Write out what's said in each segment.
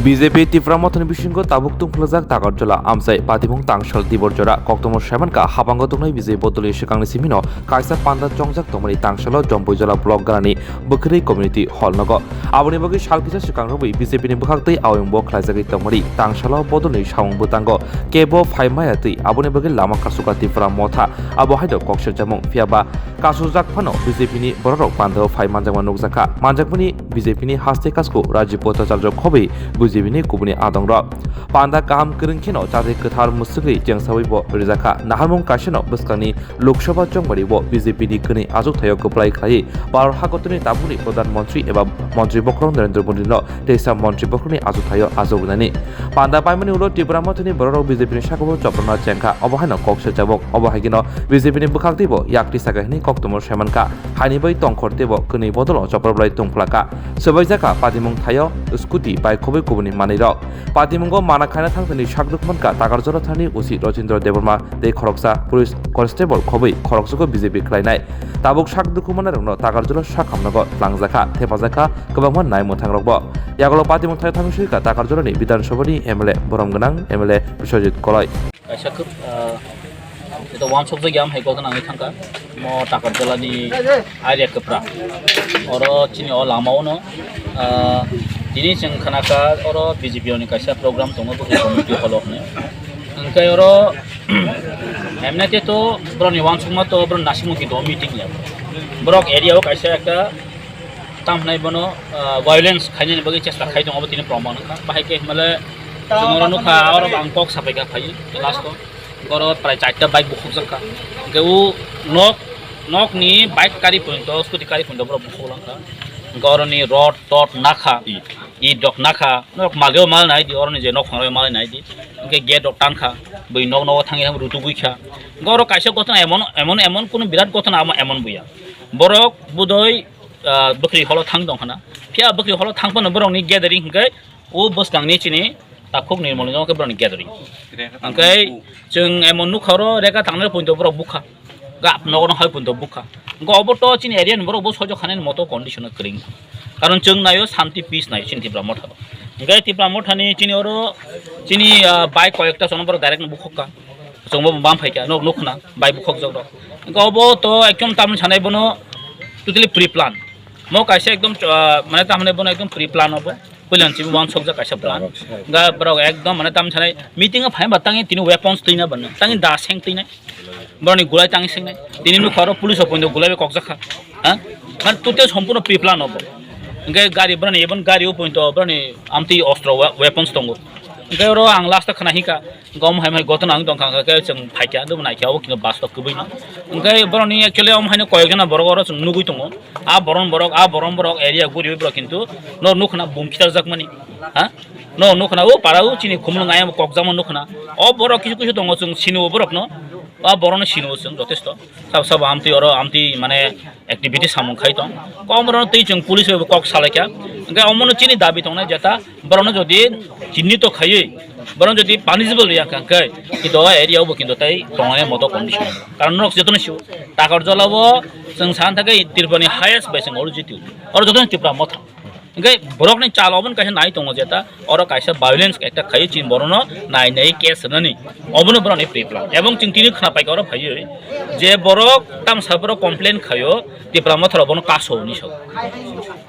BJP তীব্রামথনি বিশৃঙ্গ তাবুক তুংফ্লজাক তাগরজলা আমসাই পাতিমুং তাংশল দিবরজরা কক্তমর সাইমানকা হাবাঙ্গ তংনাই BJP বদলি সেকাংনি Cimino কাইসা পান্দা জংজাক তমরি তাংশল জম্বইজলা block গারানি Bakri community hall নগ আবনি বগি সালকিসা সেকাংরবই বিজেপিনি বখাকতৈ আওয়ং বক খাইজাগি তমরি তাংশল বদলি সাউং বুতাঙ্গ কেবো ফাইমায়াতৈ আবনি বগি লামা কাসুকা তীব্রা মথা আবহাইদ কক্সর জামুং ফিয়াবা কাসুজাক ফানো বিজেপিনি বড়রক পান্দাও ফাই মানজাকমা নুকজাকা মানজাকমনি বিজেপিনি হাস্তে কাসকো রাজ্য পথচার্য খবৈ বুজিবিনি কুবुनि आदंग पान्दा गाहाम करिंखेनो जाते कथार मुसुगै जेंसावैब रिजाखा नाहारमुं काशेनो बस्कानि लोकसभा जंगबारिब बिजेपिनि गनै आजुगथायाव गोप्लाय खायै भारत हादरनि दाबुनि प्रधानमन्त्री एबा मन्त्री बक्र नरेन्द्र मोदीनो तेसा मन्त्री बक्रनि आजुगथायाव आजुगनानि पान्दा पाइमानि उलो टिब्रामथनि बरराव बिजेपिनि साकबो जपना जेंखा अबहायनो कक्से जाबक अबहायगिनो बिजेपिनि बुखागदैब याक्ति सागाहिनि कक्तमर सायमानका हानिबै तंखरदेब गनै बदल जपरब्लाय तंफ्लाका सबायजाका पादिमुं थायो स्कुटि बाइक खबै गुबुननि मानिरक पादिमुंगो माना खायना थांनि सागदुकमनका तागारजरा थानि उसि रचिन्द्र देबर्मा दे खरकसा पुलिस कन्स्टेबल खबै खरकसुको बिजेपि खालायनाय ताबुक सागदुकमना रंनो तागारजरा साखामनगो लांजाखा थेफाजाखा गोबांमोन नायमो थांरकबो यागलो पादिमुं थाय थांसुइका तागारजरानि विधानसभानि एमएलए बरमगोनां एमएलए बिश्वजित कलय साखोब itu wan sok jam hai kotna ngai thangka mo takar jalani area kepra oro chini o lamao no dini jeng khanaka oro BJP ni kaisa program tongo bo committee holok ne angkai oro emnate to broni wan sok ma to bron nasimu ki do meeting ya brok area o kaisa ekta tamhnai bono violence khaini bagi chesta khai tongo bo tini proman ka bahai ke male jumoro no kha oro bangkok sapai ka khai last ko goro prai chaita bike bukhuk jaka geu nok ni bike kari point scooty kari point bro bukhuk langka goro ni rod tot nakha I dok nakha nok mageo mal nai di oroni je nok phangre mal nai di ke ge dok tankha bui nok nok thangi ham rutu buikha goro kaisa gotna emon kono birat gotna ama emon buya borok budoi bukri holo thang dong khana phia bukri holo thang pon borok ni gathering ke o bus tangni chini takuk ni molno ke borok ni gathering angkai जों एमन नुखारो रेगा थांनाय point बरो बुखा gap नगन हाय point बुखा गबोto चिन area बरो बो सजो खाने मतो कंडीशन करिं कारण जों नायो शांति पीस नाय चिन्तिब्रा मठ गय तिब्रा मठनि चिनि ओरो चिनि बाइक कयेकटा सन बरो डाइरेक्ट बुखका जों बाम फाइका नक नुखना बाइक बुखक जरो गबो तो एकदम तामन सानाय बनो टोटली प्री प्लान मो कासे एकदम माने तामने बनो एकदम प्री प्लान हबो police one sok ja kaisa plan ga brok ekdom mane tam chhanai meeting a phai batangi tini weapons tina ban tangi da seng tina broni gulai tangi seng tini nu kharo police point gulai kokja kha ha man tote সম্পূর্ণ pre plan hobo ngai gari broni even gari o point broni amti ostro weapons tongo ngai ro ang last khana hika gom hai gotna ang dong khanga ke chung phaikya do na kya o kino bas tok kubai ngai broni actually am haino koyekjana borogoro nugui tongo a boron borok area guri bro kintu no nukhna bum khitar jakmani ha no nukhna o parau chini khumlu ngai kokjama nukhna o borok kisu tongo chung sinu borok no a borone sinu chung jotesto sab amti mane activity samung khai tong komron tei chung police kok salakya ngai omono chini dabi tong na jeta borone jodi chini to khayei বরং যদি পানিজেবল ইয়া কাঙ্কাই কিন্তু এরিয়াও কিন্তু তাই টঙানে মতো condition কারণ rock যতন শিও টাকার জলাবো जों सान थाखाय तिरपनि हाइएस्ट बेसिं और जितु और जतन तिप्रा मथा गय बरक नै चालबन कासे नाय दङ जेता और कासे भायोलेंस एकटा खाय चिन बरनो नाय केस ननि अबनो बरनि प्रिप्ला एवं चिं तिनि खना पाइक और फायो जे बरक ताम साबर कमप्लेन खायो तिप्रा मथर बनो कासो नि सब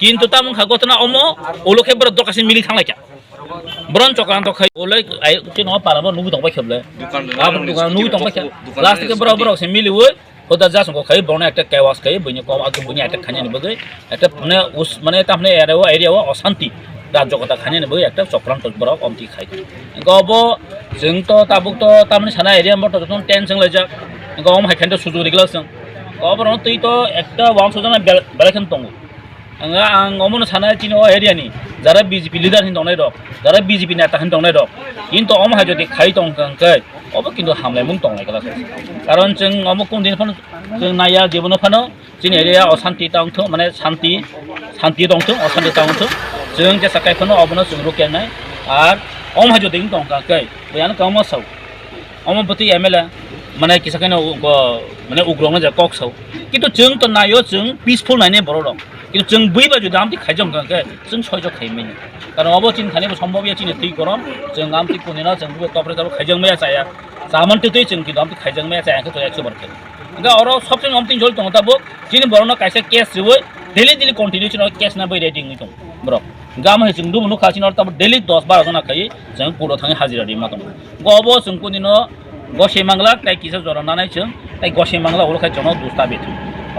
किन्तु ताम खागतना अमो ओलखे बर दकासे मिलि थांलायका बरन चक्रांत खाय ओले आइ के न पाराबो नुगु दंबा खेबले दुकान नुगु दंबा खेब लास्ट के बराबर से मिलि वो होदा जासं को खाय बरन एकटा केवास खाय बनि कम आगु बनि एकटा खानि बगै एकटा माने उस माने तामने एरियाव अशांति राज्य कथा खानि बगै एकटा चक्रांत बरक अमति खाय गबो जों तो ताबुक तो तामने साना एरिया मत जतन टेंशन लैजा गम हायखान्थ सुजु रिग्लासं गबरन तै तो एकटा वान सजना बेलेखन दंगो आं अमनो साना चिनो एरिया नि যারা বিজেপি লিডার হিন দंनाय दं যারা বিজেপি নেতা হিন दंनाय दं কিন্তু অম হাই যদি খাই दं কাंकै अब কিন্তু हामलाय मुं दंनाय गला कारण जों अमुक कोन दिन फन जों नाया जेबनो फनो जों एरिया अशांति दंथो माने शांति दंथो अशांति दंथो जों जे साकाय फनो अबनो जों रोकेनाय आर अम हाय যদি दं कांकै बयान कमसौ अम बति एमएलए माने किसाखानो माने उग्रंना जे कक्सौ किन्तु जों तो नायो जों पिसफुल नायने बर दं কিন্তু जों बैबा जुदि आमथि खायजों गांखे जों सयज' खायोमोन कारण अब चिन थानायबो सम्भव चिन थै गरम जों आमथि कुनिना जों बे तपरे तब खायजों मैया जाया जामन तै जों किन्तु आमथि खायजों मैया जायाखै तो 100 बार खायो इनका और सबसे आमथि जल दङ ताबो चिन बरनो कायसे केस जोबो डेली कन्टिन्यू चिन केस ना बै रेटिं नि दं ब्र गाम है जों दुमनु खासिन और तब डेली 10-12 जना खायो जों पुरो थाङै हाजिरा दिमा दं गबो जों कुनिनो गसे मांगला ताइ किसा जरा नानै जों ताइ गसे मांगला और खाय जनो दुस्ता बेथु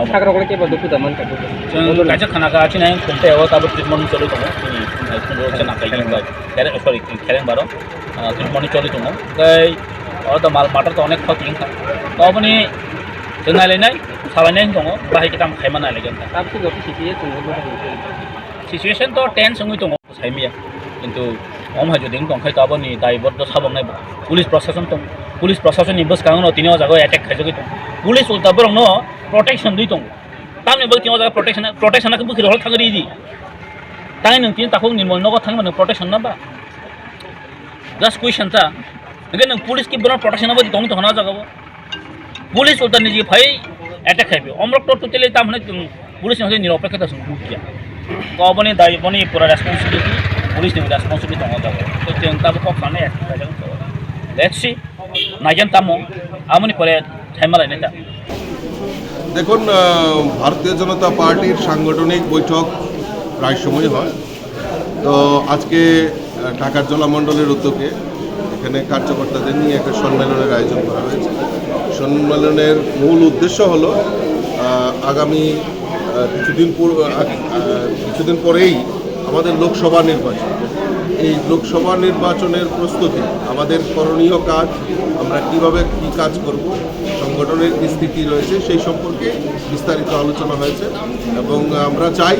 साग्रा गले के बदु कुदामन का जों कायसे खाना का चिन आइ खुंथायाव ताबो ट्रिटमेन्ट चलि दङ खुंरो चना खायगोन बा सरि खेरें बारो ट्रिटमेन्ट चलि दङ गाय और द माल माटर तो अनेक खतिं खा तबनि जों नायलायनाय सालायनाय दङ बाहाय किताम खायमा नायलायगोन आप की गति सिचुएशन तो टेंस संगै दङ साइमिया किन्तु हम हाजो दिं दंखाय ताबनि दायबद्ध साबंनाय पुलिस प्रशासन नि बस कांगनो तिनो जागो अटैक खायजोगै दं पुलिस उल्टा बरंनो प्रोटेक्शन दै दं तामने बल तिनो जागा प्रोटेक्शन का बुखिर हल थांगरि दि ताइ नों तिन ताखौ निर्मल नगो थांगनो प्रोटेक्शन नबा जस्ट क्वेश्चन ता अगे नों पुलिस की बरन प्रोटेक्शन नबा दं तो हना जागो पुलिस उल्टा निजि फाइ अटैक खायबे अमरक तो टोटली तामने पुलिस ने निरपेक्षता संगु किया गबनि दाय बनि पुरा रेस्पोंसिबिलिटी पुलिस नि रेस्पोंसिबिलिटी दङ जागो तो जों ताबो को खाने लेट्स सी नाइजन तामो আমনি পরে ছাইমালাইনে তা দেখুন ভারতীয় জনতা পার্টির সাংগঠনিক বৈঠক প্রায় সময় হয় তো আজকে ঢাকার জেলামণ্ডলের উদ্যোগে এখানে কার্যকর্তাদের নিয়ে একটা সম্মেলনের আয়োজন করা হয়েছে সম্মেলনের মূল উদ্দেশ্য হলো আগামী কিছুদিন পরেই আমাদের লোকসভা নির্বাচন এই লোকসভা নির্বাচনের প্রস্তুতি আমাদের করণীয় কাজ আমরা কিভাবে কি কাজ করব সংগঠনের কি স্থিতি রয়েছে সেই সম্পর্কে বিস্তারিত আলোচনা হয়েছে এবং আমরা চাই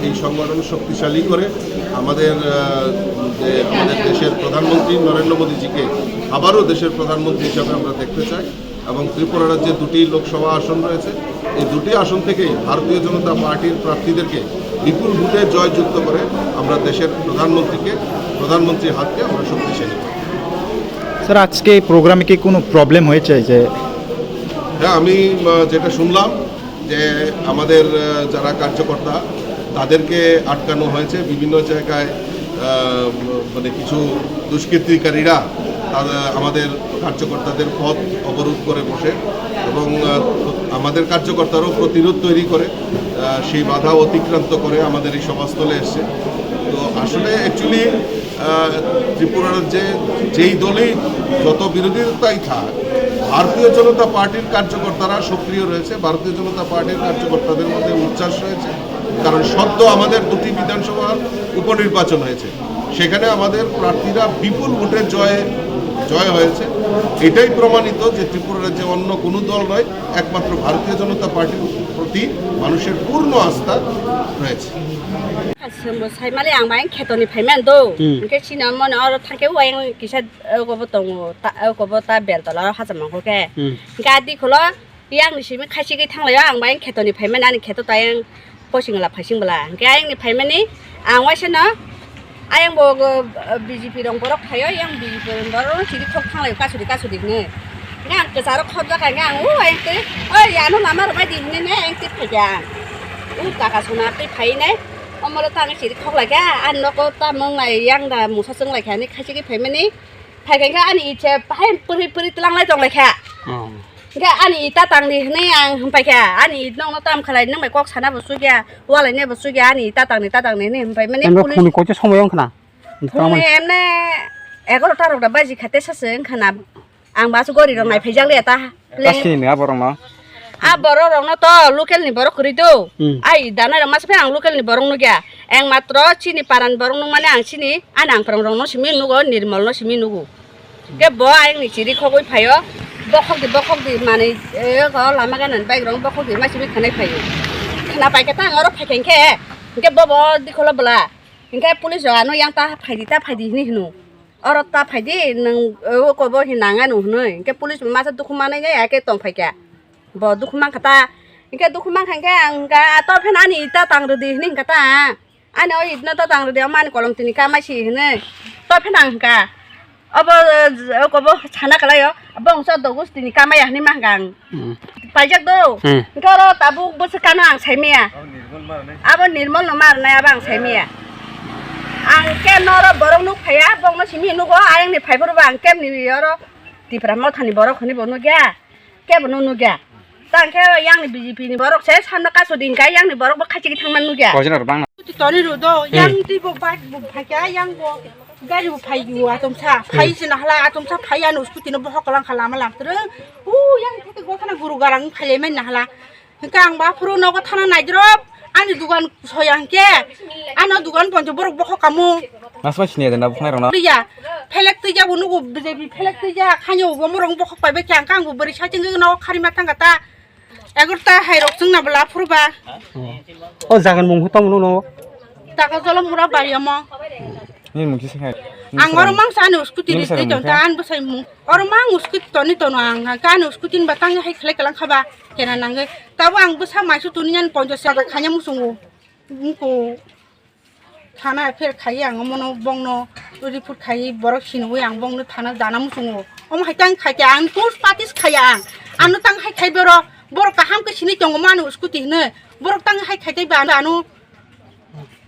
এই সংগঠন শক্তিশালী করে আমাদের দেশের প্রধানমন্ত্রী নরেন্দ্র মোদীজিকে আবারও দেশের প্রধানমন্ত্রী হিসাবে আমরা দেখতে চাই এবং ত্রিপুরা রাজ্যে দুটি লোকসভা আসন রয়েছে এই দুটি আসন থেকেই ভারতীয় জনতা পার্টির প্রার্থীদেরকে বিপুল ভোটে জয়যুক্ত করে আমরা দেশের প্রধানমন্ত্রীর হাতকে আমরা শক্তিশালী করি। স্যার আজকে প্রোগ্রামে কি কোনো প্রবলেম হয়েছে যে হ্যাঁ আমি যেটা শুনলাম যে আমাদের যারা কার্যকর্তা তাদেরকে আটকানো হয়েছে বিভিন্ন জায়গায় মানে কিছু দুষ্কৃতিকারীরা আমাদের কার্যকর্তাদের পথ অবরোধ করে বসে এবং আমাদের কার্যকর্তারাও প্রতিরোধ তৈরি করে সেই বাধা অতিক্রান্ত করে আমাদের এই সভাস্থলে এসছে তো আসলে অ্যাকচুয়ালি ত্রিপুরা রাজ্যে যেই দলই যত বিরোধিতাই থাক ভারতীয় জনতা পার্টির কার্যকর্তারা সক্রিয় রয়েছে ভারতীয় জনতা পার্টির কার্যকর্তাদের মধ্যে উচ্ছ্বাস রয়েছে কারণ সদ্য আমাদের দুটি বিধানসভার উপনির্বাচন হয়েছে সেখানে আমাদের প্রার্থীরা বিপুল ভোটে জয় হয়েছে এটাই প্রমাণিত যে ত্রিপুরা রাজ্যে অন্য কোনো দল নয় একমাত্র ভারতীয় জনতা পার্টির প্রতি মানুষের পূর্ণ আস্থা রয়েছে sembo sai male ang main khetoni phaiman do ke china mon or thake waing kisa ko botong ta ko bota bel to la ha jamang ko ke ga di kholo yang ni simi khaisi ge thanglaya ang main khetoni phaiman ani kheto tayang posing la phasing bala ke ang ni phaiman ni ang wa sena ayang bo bjp rong borok thayo yang bjp borok chiri khok thanglay ka sudi ne ngang ke saro khot ja ka ngang u ai te oi ya no lama ro mai di ne ne ang ti phaja ka ka suna ti phai ne 엄마를 땅에 지리 콕라게 안 넣고 따먹나 양다 무사성 라게 아니 카시기 배면이 발견가 아니 이제 발 뿌리 땅라 정라게 그러니까 아니 이따 땅리 그냥 흠파게 아니 너무 땀 칼라 있는 말 꼭 사나 버수게 와라네 버수게 아니 이따 땅리 네 흠파면이 푸니 고체 소모용 크나 엠네 에거로 따로다 바지 카테 사승 카나 ang basu gori rong nai phejang le ta kasi ni aborong no a boro rong no to local ni boro kuri do ai dana rong mas pe ang local ni borong no gya eng matro chini paran borong no mane ang chini anang prong rong no simi nugo nirmal no simi nugo ke bo ang ni chiri khogoi phayo bokhok di mane e ko lama ganan bai rong bokhok di ma simi khanai phayo khana pai ka ta ngoro phakeng ke bo di khola bla ingka police jo ano yang ta phaidi ni hnu or ta phaidi nang ko bo hinanga nu hnoi ke police ma sa dukhuma nai ya ke tong phai ka bo dukhuma kata ingka dukhuma khangka angka to phen ani ta tang di ni kata ani oi itna ta tang di man kolong tini ka ma si hne to phen angka अब कब छाना कला यो अब अंश दगुस तिनी कामा या हनी मांगां पाइजक दो कर ताबु बस काना आं छैमिया abo nirmol no marna abang saimia ang kem noro borong nuk phaya bong no simi nugo ayang ni phai bor bang kem ni yoro tipra mo thani borok khani bono gya ke bono nu gya tang ke yang ni bjp ni borok se samna ka so din ka yang ni borok ba khachi ki thangman nu gya Kojina bang na. toni ru do yang ti bo ba bo phaya yang bo gari bo phai yu atom sa phai sin hala atom sa phai anu skuti no bo hoklang khala malam tru yang te go kana guru garang phai men na hala kang ba furu no ko thana nai drop ani dugan soyang ke ano dugan ponjo borok bo hokamu Mas mas ni ada na bukan orang na. ya pelek tu ja bunu go bjebi pelek tu ja khanyo bo morong bo hok pai be kyang kang bo bari sa jing no khari matang kata egurta hairok jing na bla furba Oh jangan mung hutang nu no. taka jolom mura bari amo Ni mung kisi hai. ang oromang sa anu skuti ni te jonta an bosai mu oromang skuti toni tono ang kan skutin batang hai khle kalang khaba kenan nang tabu ang busa maisu tunian ponjo sa khanya musungu ko thana fer khai ang mono bongno report khai borok sinui ang bongno thana jana musungu om haitang khai ke ang tus patis khai ang anu tang hai khai bero borok kaham ke sini tongo manu skuti ne borok tang hai khai te ba anu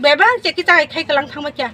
beba cheki ta khai kalang thang ma kya